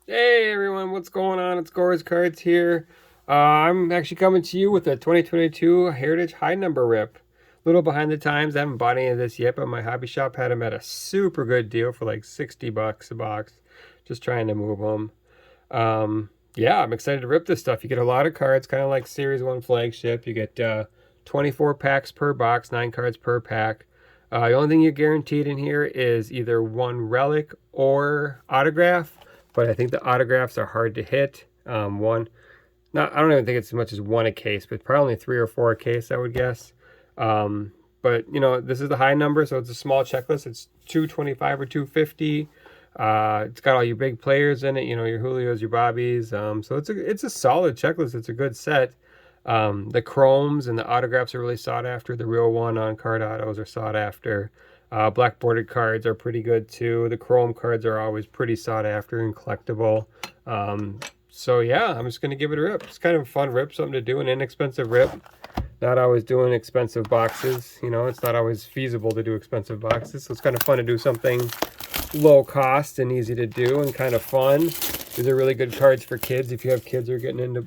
Hey everyone, what's going on? It's Gore's Cards here. I'm actually coming to you with a 2022 Heritage High Number Rip. A little behind the times. I haven't bought any of this yet, but my hobby shop had them at a super good deal for like 60 bucks a box. Just trying to move them. Yeah, I'm excited to rip this stuff. You get a lot of cards, kind of like Series 1 Flagship. You get 24 packs per box, 9 cards per pack. The only thing you're guaranteed in here is either one relic or autograph, but I think the autographs are hard to hit. I don't even think it's as much as one a case, but probably only 3 or 4 a case, I would guess. But you know, this is the high number, so it's a small checklist. It's 225 or 250. It's got all your big players in it, you know, your Julios, your Bobbies. So it's a solid checklist. It's a good set. The chromes and the autographs are really sought after. The real one on card autos are sought after. Black bordered cards are pretty good too. The chrome cards are always pretty sought after and collectible. So yeah, I'm just gonna give it a rip. It's kind of a fun rip, something to do, an inexpensive rip. Not always doing expensive boxes. You know, it's not always feasible to do expensive boxes. So it's kind of fun to do something low cost and easy to do and kind of fun. These are really good cards for kids if you have kids who are getting into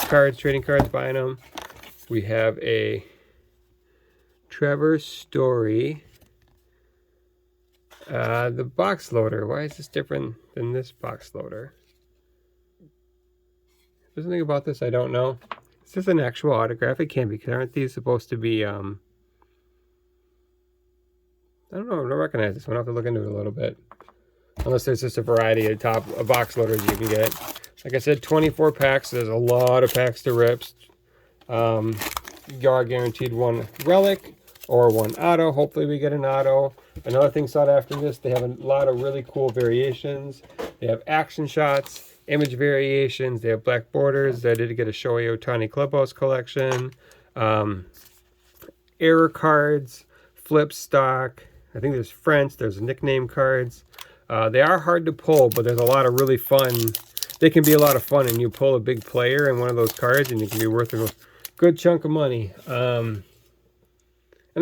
cards, trading cards, buying them. We have a Trevor Story. The box loader. Why is this different than this box loader? There's something about this I don't know. Is this an actual autograph? It can't be, because aren't these supposed to be I don't know, I don't recognize this one. I'll have to look into it a little bit. Unless there's just a variety of box loaders you can get. Like I said, 24 packs. There's a lot of packs to rip. You are guaranteed one relic or one auto. Hopefully we get an auto. Another thing sought after this, they have a lot of really cool variations. They have action shots, image variations. They have black borders. I did get a Shohei Ohtani Clubhouse collection. Error cards, flip stock. I think there's French. There's nickname cards. They are hard to pull, but there's a lot of really fun. They can be a lot of fun, and you pull a big player in one of those cards, and you can be worth a good chunk of money. And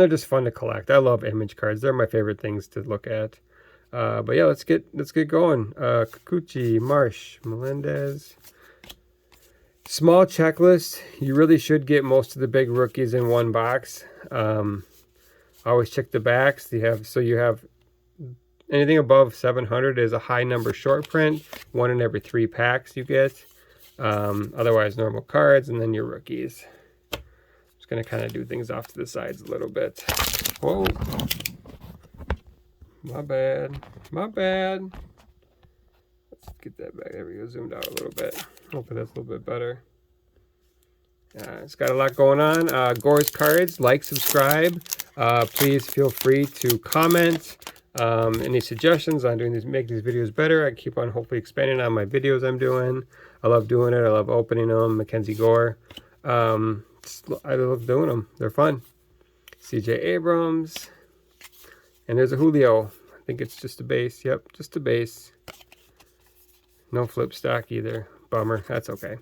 they're just fun to collect. I love image cards. They're my favorite things to look at. But yeah, let's get going. Kikuchi, Marsh, Melendez. Small checklist. You really should get most of the big rookies in one box. Always check the backs. You have anything above 700 is a high number short print. 1 in every 3 packs you get. Otherwise, normal cards, and then your rookies. Just going to kind of do things off to the sides a little bit. Whoa. My bad. My bad. Let's get that back. There we go. Zoomed out a little bit. Hopefully that's a little bit better. It's got a lot going on. Gore's Cards. Like, subscribe. Please feel free to comment. Any suggestions on make these videos better? I keep on hopefully expanding on my videos I'm doing. I love doing it. I love opening them. Mackenzie Gore. I love doing them. They're fun. CJ Abrams. And there's a Julio. I think it's just a base. Yep, just a base. No flip stock either. Bummer. That's okay.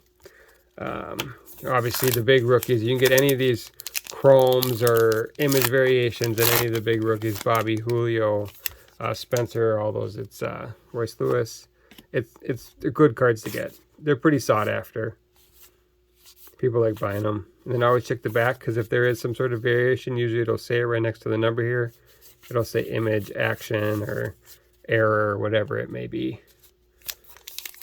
Obviously, the big rookies. You can get any of these chromes or image variations in any of the big rookies. Bobby, Julio, Spencer, all those. It's Royce Lewis. It's good cards to get. They're pretty sought after. People like buying them. And then always check the back, because if there is some sort of variation, usually it'll say it right next to the number here. It'll say image, action, or error, or whatever it may be.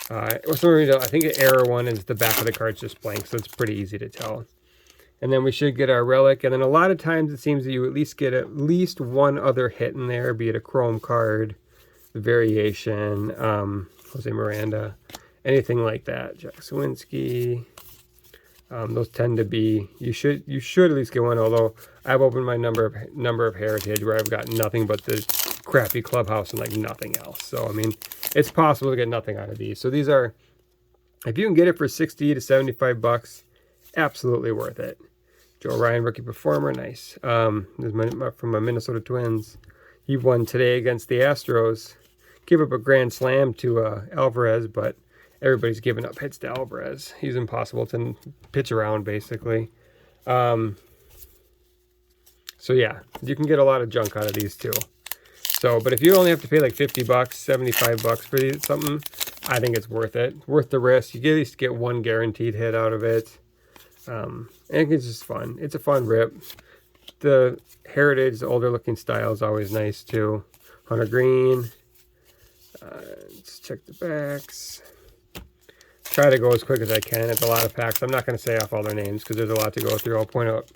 I think the error one is the back of the card's just blank, so it's pretty easy to tell. And then we should get our relic. And then a lot of times it seems that you at least get at least one other hit in there, be it a chrome card, the variation, Jose Miranda, anything like that. Jack Sawinski. Those tend to be, you should at least get one, although I've opened my number of Heritage where I've got nothing but the crappy clubhouse and like nothing else. So I mean, it's possible to get nothing out of these. So these are, if you can get it for 60 to 75 bucks, absolutely worth it. Joe Ryan, rookie performer, nice. This is from my Minnesota Twins. He won today against the Astros. Give up a grand slam to Alvarez, but everybody's giving up hits to Alvarez. He's impossible to pitch around, basically. So yeah, you can get a lot of junk out of these too. So, but if you only have to pay like 50 bucks, 75 bucks for something, I think it's worth it. Worth the risk. You at least get one guaranteed hit out of it. And it's just fun. It's a fun rip. The Heritage, the older looking style is always nice too. Hunter Green. Let's check the backs. Try to go as quick as I can. It's a lot of packs. I'm not going to say off all their names because there's a lot to go through. I'll point out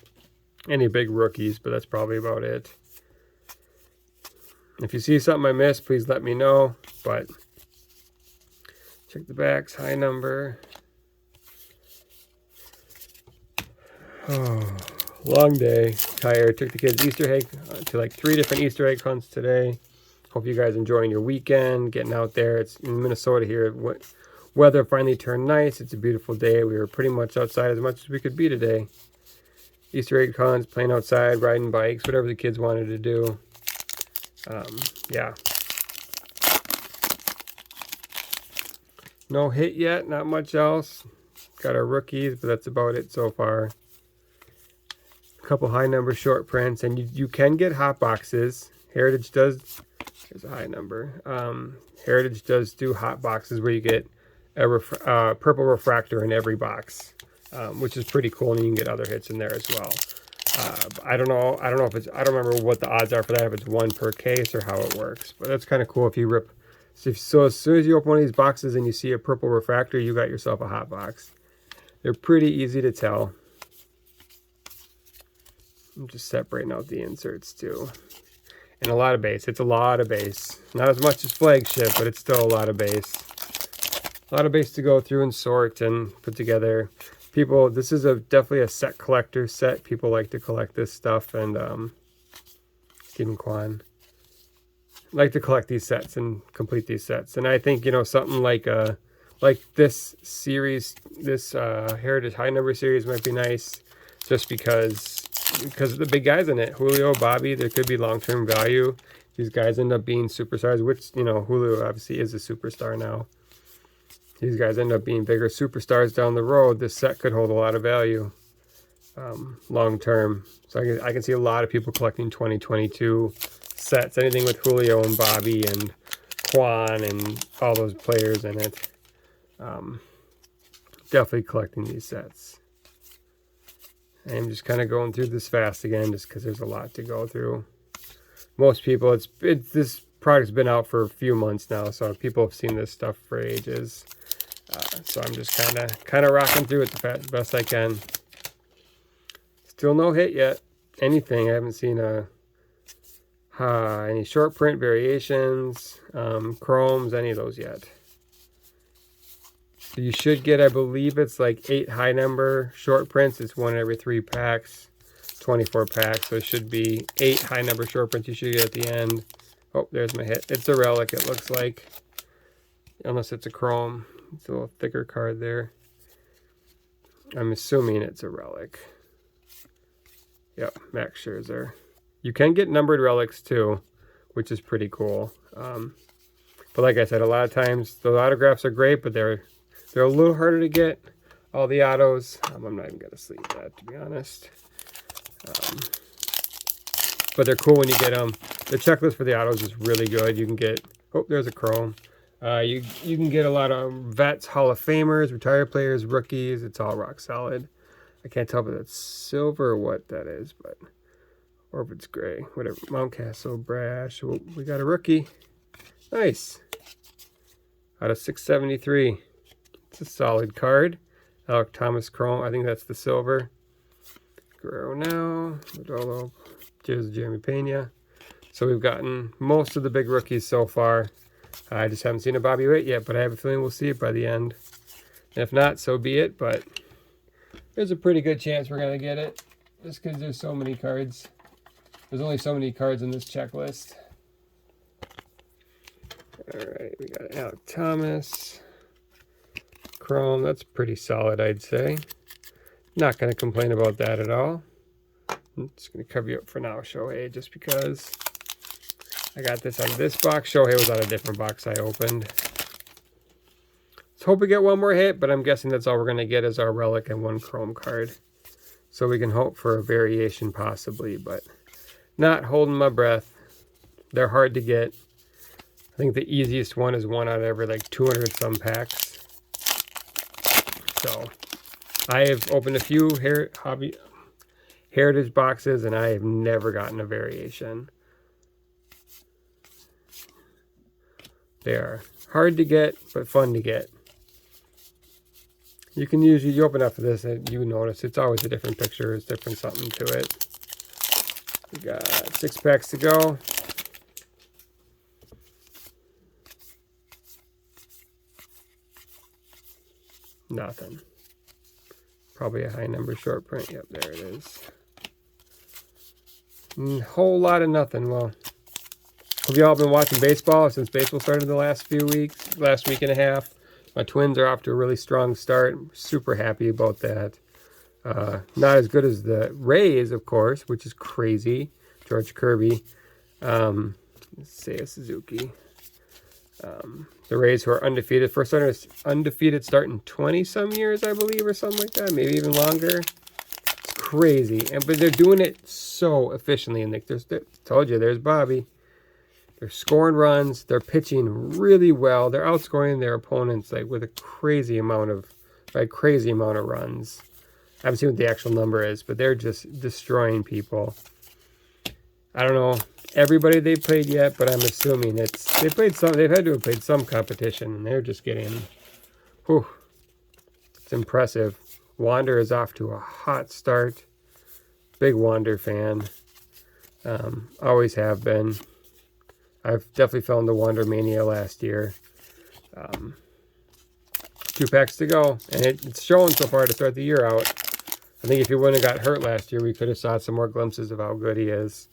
any big rookies, but that's probably about it. If you see something I missed, please let me know. But check the backs. High number. Oh, long day. Tired. Took the kids Easter egg to like 3 different Easter egg hunts today. Hope you guys enjoying your weekend, getting out there. It's in Minnesota here. Weather finally turned nice. It's a beautiful day. We were pretty much outside as much as we could be today. Easter egg hunts, playing outside, riding bikes, whatever the kids wanted to do. Yeah. No hit yet, not much else. Got our rookies, but that's about it so far. A couple high number short prints, and you can get hot boxes. Heritage does, here's a high number. Heritage does do hot boxes where you get a purple refractor in every box, which is pretty cool, and you can get other hits in there as well. I don't know if it's, I don't remember what the odds are for that, if it's 1 per case or how it works, but that's kind of cool if you rip. So as soon as you open one of these boxes and you see a purple refractor, you got yourself a hot box. They're pretty easy to tell. I'm just separating out the inserts too. And a lot of base. It's a lot of base. Not as much as flagship, but it's still a lot of base. A lot of base to go through and sort and put together. People, this is definitely a set collector set. People like to collect this stuff, and Stephen Kwan like to collect these sets and complete these sets. And I think, you know, something like this series, this Heritage High Number series might be nice, just because of the big guys in it. Julio, Bobby, there could be long-term value. These guys end up being superstars, which, you know, Julio obviously is a superstar now. These guys end up being bigger superstars down the road. This set could hold a lot of value long term. So I can see a lot of people collecting 2022 sets. Anything with Julio and Bobby and Quan and all those players in it. Definitely collecting these sets. I'm just kind of going through this fast again just because there's a lot to go through. Most people, this product's been out for a few months now, so people have seen this stuff for ages. So I'm just kind of rocking through it the best I can. Still no hit yet. Anything. I haven't seen any short print variations, chromes, any of those yet. So you should get, I believe it's like 8 high number short prints. It's 1 every 3 packs, 24 packs. So it should be 8 high number short prints you should get at the end. Oh, there's my hit. It's a relic, it looks like. Unless it's a chrome. It's a little thicker card there. I'm assuming it's a relic. Yep, Max Scherzer. You can get numbered relics too, which is pretty cool. But like I said, a lot of times the autographs are great, but they're a little harder to get. All the autos, I'm not even gonna sleeve that, to be honest. But they're cool when you get them. The checklist for the autos is really good. You can get, oh, there's a chrome. You can get a lot of vets, Hall of Famers, retired players, rookies. It's all rock solid. I can't tell if that's silver or what that is, but or if it's gray, whatever. Mountcastle, Brash. Oh, we got a rookie. Nice. Out of 673. It's a solid card. Alec Thomas Chrome. I think that's the silver. Guerrero now. Rodolo. Here's Jeremy Pena. So we've gotten most of the big rookies so far. I just haven't seen a Bobby Witt yet, but I have a feeling we'll see it by the end. And if not, so be it, but there's a pretty good chance we're going to get it, just because there's so many cards. There's only so many cards in this checklist. All right, we got Alec Thomas. Chrome, that's pretty solid, I'd say. Not going to complain about that at all. I'm just going to cover you up for now, Shohei, just because I got this out of this box. Shohei was out of a different box I opened. Let's hope we get one more hit, but I'm guessing that's all we're going to get is our relic and 1 chrome card. So we can hope for a variation possibly, but not holding my breath. They're hard to get. I think the easiest one is one out of every like 200 some packs. So I have opened a few Heritage boxes, and I have never gotten a variation. They are hard to get, but fun to get. You can usually, you open up for this, and you notice it's always a different picture. It's different something to it. We got 6 packs to go. Nothing. Probably a high number short print. Yep, there it is. Whole lot of nothing. Well, have you all been watching baseball since baseball started the last few weeks, last week and a half? My Twins are off to a really strong start. I'm super happy about that. Not as good as the Rays, of course, which is crazy. George Kirby. Let's say a Suzuki. The Rays, who are undefeated. First undefeated start in 20-some years, I believe, or something like that. Maybe even longer. It's crazy. But they're doing it so efficiently. And told you, there's Bobby. They're scoring runs. They're pitching really well. They're outscoring their opponents like with a crazy amount of runs. I haven't seen what the actual number is, but they're just destroying people. I don't know everybody they've played yet, but I'm assuming they've had to have played some competition, and they're just getting, whew, it's impressive. Wander is off to a hot start. Big Wander fan. Always have been. I've definitely fell into Wander Mania last year. 2 packs to go, and it's showing so far to start the year out. I think if he wouldn't have got hurt last year, we could have saw some more glimpses of how good he is.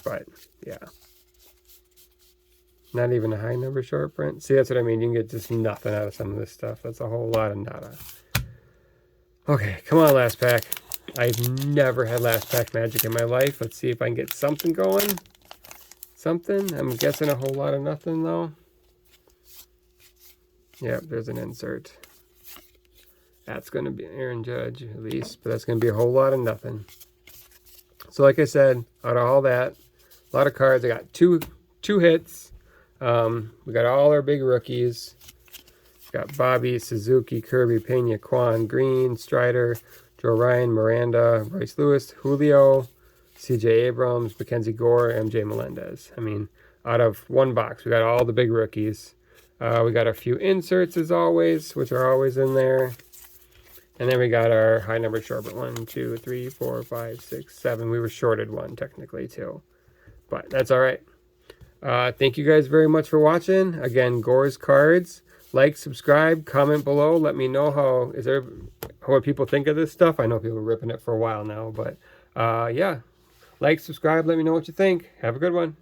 But yeah, not even a high number short print. See, that's what I mean. You can get just nothing out of some of this stuff. That's a whole lot of nada. Okay, come on, last pack. I've never had last pack magic in my life. Let's see if I can get something going. Something. I'm guessing a whole lot of nothing though. Yep, there's an insert. That's going to be Aaron Judge, at least. But that's going to be a whole lot of nothing. So like I said, out of all that, a lot of cards. I got two hits. We got all our big rookies. Got Bobby, Suzuki, Kirby, Pena, Kwan, Green, Strider, Joe Ryan, Miranda, Royce Lewis, Julio, C.J. Abrams, Mackenzie Gore, MJ Melendez. I mean, out of one box, we got all the big rookies. We got a few inserts as always, which are always in there. And then we got our high number short, but 1, 2, 3, 4, 5, 6, 7. We were shorted one technically too, but that's all right. Thank you guys very much for watching. Again, Gore's Cards. Like, subscribe, comment below. Let me know what people think of this stuff. I know people are ripping it for a while now, but yeah. Like, subscribe, let me know what you think. Have a good one.